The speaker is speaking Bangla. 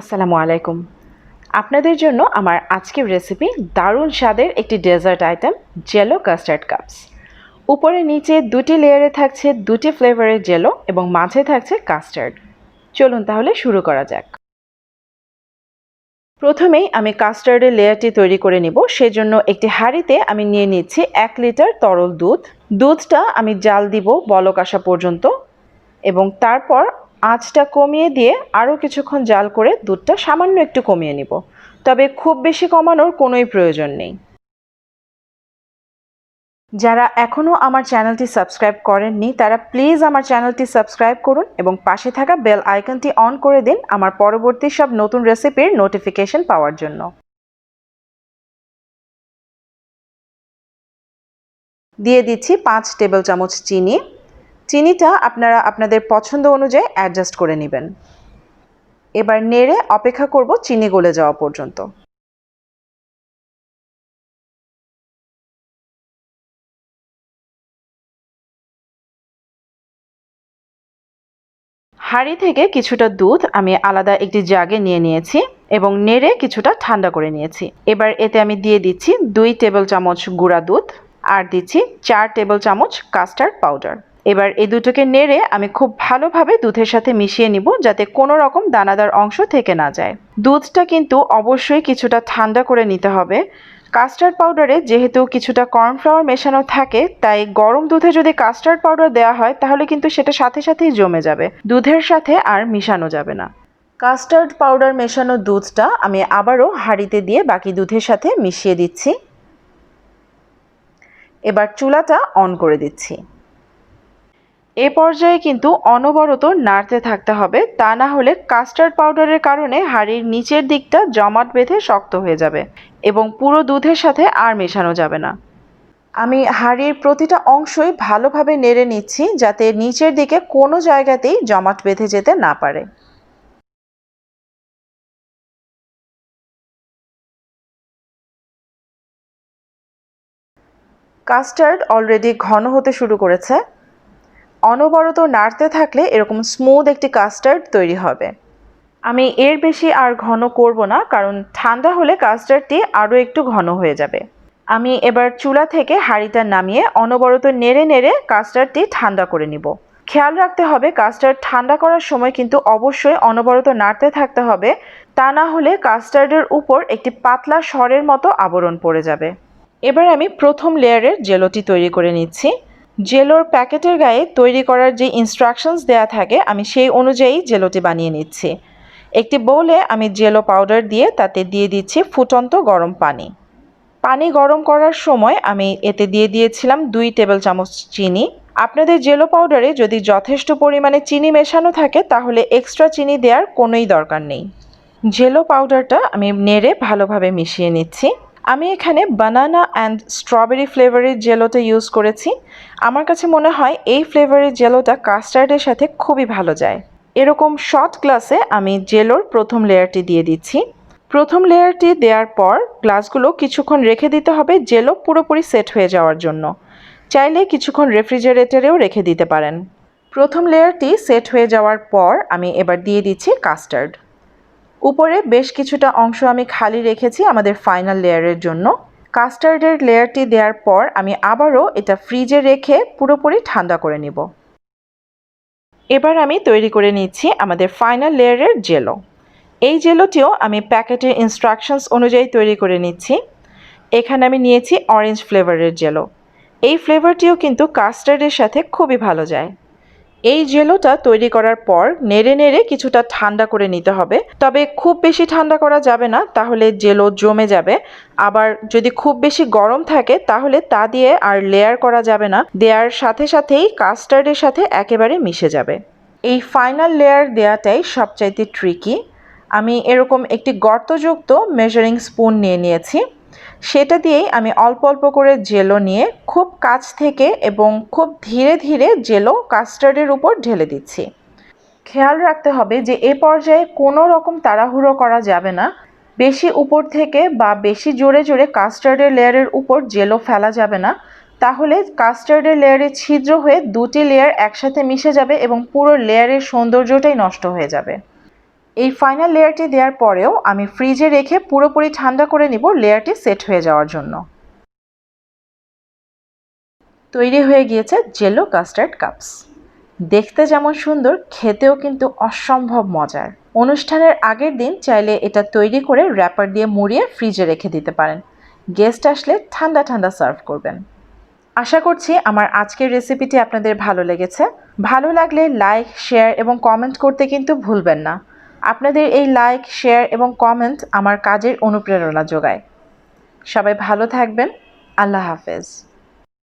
আসসালামু আলাইকুম। আপনাদের জন্য আমার আজকের রেসিপি দারুণ স্বাদের একটি dessert item jello custard cups. উপরে নিচে দুটি লেয়ারে থাকছে দুটি ফ্লেভারের জেলো এবং মাঝে থাকছে কাস্টার্ড। চলুন তাহলে শুরু করা যাক। প্রথমেই আমি কাস্টার্ডের লেয়ারটি তৈরি করে নিব। সেজন্য একটি হাঁড়িতে আমি নিয়ে নিচ্ছি 1 লিটার তরল দুধ। দুধটা আমি জাল দিব বলক আসা পর্যন্ত এবং তারপর আঁচটা কমিয়ে দিয়ে আরও কিছুক্ষণ জাল করে দুধটা সামান্য একটু কমিয়ে নিব, তবে খুব বেশি কমানোর কোনোই প্রয়োজন নেই। যারা এখনও আমার চ্যানেলটি সাবস্ক্রাইব করেননি তারা প্লিজ আমার চ্যানেলটি সাবস্ক্রাইব করুন এবং পাশে থাকা বেল আইকনটি অন করে দিন আমার পরবর্তী সব নতুন রেসিপির নোটিফিকেশন পাওয়ার জন্য। দিয়ে দিচ্ছি 5 টেবিল চামচ চিনি। চিনিটা আপনারা আপনাদের পছন্দ অনুযায়ী অ্যাডজাস্ট করে নেবেন। এবার নেড়ে অপেক্ষা করব চিনি গলে যাওয়া পর্যন্ত। হাঁড়ি থেকে কিছুটা দুধ আমি আলাদা একটি জাগে নিয়ে নিয়েছি এবং নেড়ে কিছুটা ঠান্ডা করে নিয়েছি। এবার এতে আমি দিয়ে দিচ্ছি 2 টেবিল চামচ গুঁড়া দুধ আর দিচ্ছি 4 টেবিল চামচ কাস্টার্ড পাউডার। এবার এই দুটোকে নেড়ে আমি খুব ভালোভাবে দুধের সাথে মিশিয়ে নিব যাতে কোনো রকম দানাদার অংশ থেকে না যায়। দুধটা কিন্তু অবশ্যই কিছুটা ঠান্ডা করে নিতে হবে। কাস্টার্ড পাউডারে যেহেতু কিছুটা কর্নফ্লাওয়ার মেশানো থাকে, তাই গরম দুধে যদি কাস্টার্ড পাউডার দেওয়া হয় তাহলে কিন্তু সেটা সাথে সাথেই জমে যাবে, দুধের সাথে আর মিশানো যাবে না। কাস্টার্ড পাউডার মেশানো দুধটা আমি আবারও হাঁড়িতে দিয়ে বাকি দুধের সাথে মিশিয়ে দিচ্ছি। এবার চুলাটা অন করে দিচ্ছি। এ পর্যায়ে কিন্তু অনবরত নাড়তে থাকতে হবে, তা না হলে কাস্টার্ড পাউডারের কারণে হাঁড়ির নিচের দিকটা জমাট বেঁধে শক্ত হয়ে যাবে এবং পুরো দুধের সাথে আর মেশানো যাবে না। আমি হাঁড়ির প্রতিটা অংশই ভালোভাবে নেড়ে নিচ্ছি যাতে নিচের দিকে কোনো জায়গাতেই জমাট বেঁধে যেতে না পারে। কাস্টার্ড অলরেডি ঘন হতে শুরু করেছে। অনবরত নাড়তে থাকলে এরকম স্মুথ একটি কাস্টার্ড তৈরি হবে। আমি এর বেশি আর ঘন করব না, কারণ ঠান্ডা হলে কাস্টার্ডটি আরও একটু ঘন হয়ে যাবে। আমি এবার চুলা থেকে হাঁড়িটা নামিয়ে অনবরত নেড়ে নেড়ে কাস্টার্ডটি ঠান্ডা করে নিব। খেয়াল রাখতে হবে কাস্টার্ড ঠান্ডা করার সময় কিন্তু অবশ্যই অনবরত নাড়তে থাকতে হবে, তা না হলে কাস্টার্ডের উপর একটি পাতলা সরের মতো আবরণ পড়ে যাবে। এবার আমি প্রথম লেয়ারের জেলোটি তৈরি করে নিচ্ছি। জেলোর প্যাকেটের গায়ে তৈরি করার যে ইনস্ট্রাকশনস দেওয়া থাকে আমি সেই অনুযায়ী জেলোটি বানিয়ে নিচ্ছি। একটি বোলে আমি জেলো পাউডার দিয়ে তাতে দিয়ে দিচ্ছি ফুটন্ত গরম পানি। পানি গরম করার সময় আমি এতে দিয়ে দিয়েছিলাম 2 টেবিল চামচ চিনি। আপনাদের জেলো পাউডারে যদি যথেষ্ট পরিমাণে চিনি মেশানো থাকে তাহলে এক্সট্রা চিনি দেওয়ার কোনোই দরকার নেই। জেলো পাউডারটা আমি নেড়ে ভালোভাবে মিশিয়ে নিচ্ছি। আমি এখানে বানানা অ্যান্ড স্ট্রবেরি ফ্লেভারের জেলোটা ইউজ করেছি। আমার কাছে মনে হয় এই ফ্লেভারের জেলোটা কাস্টার্ডের সাথে খুবই ভালো যায়। এরকম শর্ট গ্লাসে আমি জেলোর প্রথম লেয়ারটি দিয়ে দিচ্ছি। প্রথম লেয়ারটি দেওয়ার পর গ্লাসগুলো কিছুক্ষণ রেখে দিতে হবে জেলো পুরোপুরি সেট হয়ে যাওয়ার জন্য। চাইলে কিছুক্ষণ রেফ্রিজারেটরেও রেখে দিতে পারেন। প্রথম লেয়ারটি সেট হয়ে যাওয়ার পর আমি এবার দিয়ে দিচ্ছি কাস্টার্ড। উপরে বেশ কিছুটা অংশ আমি খালি রেখেছি আমাদের ফাইনাল লেয়ারের জন্য। কাস্টার্ডের লেয়ারটি দেওয়ার পর আমি আবারও এটা ফ্রিজে রেখে পুরোপুরি ঠান্ডা করে নিব। এবার আমি তৈরি করে নিচ্ছি আমাদের ফাইনাল লেয়ারের জেলো। এই জেলোটিও আমি প্যাকেটের ইনস্ট্রাকশনস অনুযায়ী তৈরি করে নিচ্ছি। এখানে আমি নিয়েছি অরেঞ্জ ফ্লেভারের জেলো। এই ফ্লেভারটিও কিন্তু কাস্টার্ডের সাথে খুবই ভালো যায়। এই জেলোটা তৈরি করার পর নেড়ে নেড়ে কিছুটা ঠান্ডা করে নিতে হবে, তবে খুব বেশি ঠান্ডা করা যাবে না, তাহলে জেলো জমে যাবে। আবার যদি খুব বেশি গরম থাকে তাহলে তা দিয়ে আর লেয়ার করা যাবে না, দেওয়ার সাথে সাথেই কাস্টার্ডের সাথে একেবারে মিশে যাবে। এই ফাইনাল লেয়ার দেওয়াটাই সবচাইতে ট্রিকি। আমি এরকম একটি গর্তযুক্ত মেজারিং স্পুন নিয়ে নিয়েছি। সেটা দিয়েই আমি অল্প অল্প করে জেলো নিয়ে খুব কাছ থেকে এবং খুব ধীরে ধীরে জেলো কাস্টার্ডের উপর ঢেলে দিচ্ছি। খেয়াল রাখতে হবে যে এ পর্যায়ে কোনো রকম তাড়াহুড়ো করা যাবে না। বেশি উপর থেকে বা বেশি জোরে জোরে কাস্টার্ডের লেয়ারের উপর জেলো ফেলা যাবে না, তাহলে কাস্টার্ডের লেয়ারে ছিদ্র হয়ে দুটি লেয়ার একসাথে মিশে যাবে এবং পুরো লেয়ারের সৌন্দর্যটাই নষ্ট হয়ে যাবে। এই ফাইনাল লেয়ারটি দেওয়ার পরেও আমি ফ্রিজে রেখে পুরোপুরি ঠান্ডা করে নিব লেয়ারটি সেট হয়ে যাওয়ার জন্য। তৈরি হয়ে গিয়েছে জেলো কাস্টার্ড কাপস। দেখতে যেমন সুন্দর, খেতেও কিন্তু অসম্ভব মজার। অনুষ্ঠানের আগের দিন চাইলে এটা তৈরি করে র্যাপার দিয়ে মুড়িয়ে ফ্রিজে রেখে দিতে পারেন। গেস্ট আসলে ঠান্ডা ঠান্ডা সার্ভ করবেন। আশা করছি আমার আজকের রেসিপিটি আপনাদের ভালো লেগেছে। ভালো লাগলে লাইক, শেয়ার এবং কমেন্ট করতে কিন্তু ভুলবেন না। আপনাদের এই লাইক, শেয়ার এবং কমেন্ট আমার কাজের অনুপ্রেরণা যোগায়। সবাই ভালো থাকবেন। আল্লাহ হাফেজ।